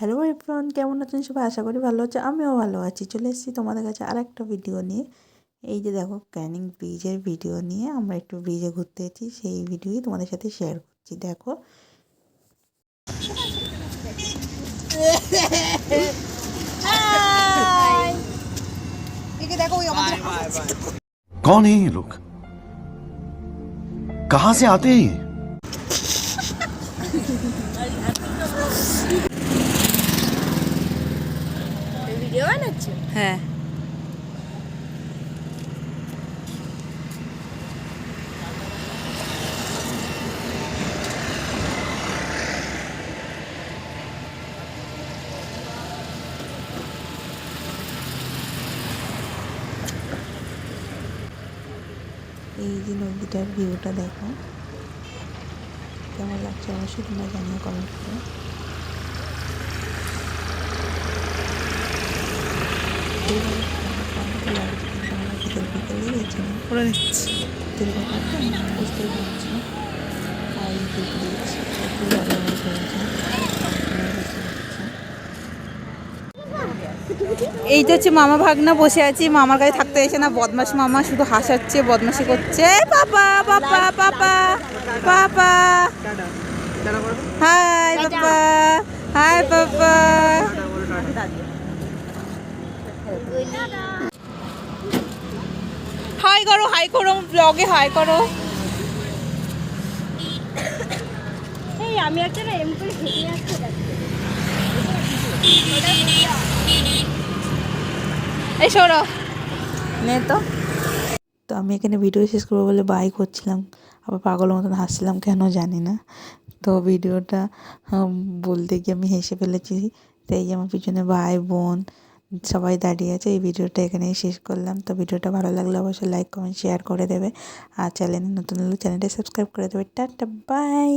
Hello everyone, কেমন আছেন সবাই? আশা করি ভালো আছে। আমিও ভালো আছি। চলে এসেছি তোমাদের কাছে আরেকটা ভিডিও নিয়ে। এই যে দেখো, ক্যানিং ব্রিজের ভিডিও নিয়ে আমরা একটু ব্রিজে ঘুরতে এসেছি, সেই ভিডিওই তোমাদের সাথে শেয়ার করছি। দেখো, कौन है ये लोग? कहां से आते हैं ये? ভিডিও বানাচ্ছো? হ্যাঁ, এই যে নদীটার ভিউটা দেখো, কেমন লাগছে অবশ্যই তোমরা জানিও কমেন্ট করে। করে নিচ্ছি বুঝতেই পারছি। আর একটু ব্যবহার করেছে। এইটা হচ্ছে মামা ভাগনা বসে আছি, মামার কাছে থাকতে এসে না বদমাস মামা শুধু হাসাচ্ছে, বদমাসি করছে। পাপা পাপা পাপা পাপা, হাই পাপা, হাই পাপা। হাই করো, হাই করো, ব্লগে হাই করো। এই আমি একটা না এম করে হেঁটে যাচ্ছি। এই সরো নে তো। তো আমি এখানে ভিডিও শেষ করবো বলে বাই করছিলাম, আবার পাগলের মতন হাসছিলাম কেন জানি না। তো ভিডিওটা বলতে গিয়ে আমি হেসে ফেলেছি। তো এই যে আমার পিছনে ভাই বোন সবাই দাঁড়িয়ে আছে। এই ভিডিওটা এখানেই শেষ করলাম। তো ভিডিওটা ভালো লাগলে অবশ্যই লাইক কমেন্ট শেয়ার করে দেবে, আর চ্যানেলে নতুন হলে চ্যানেলটা সাবস্ক্রাইব করে দেবে। Tata, by.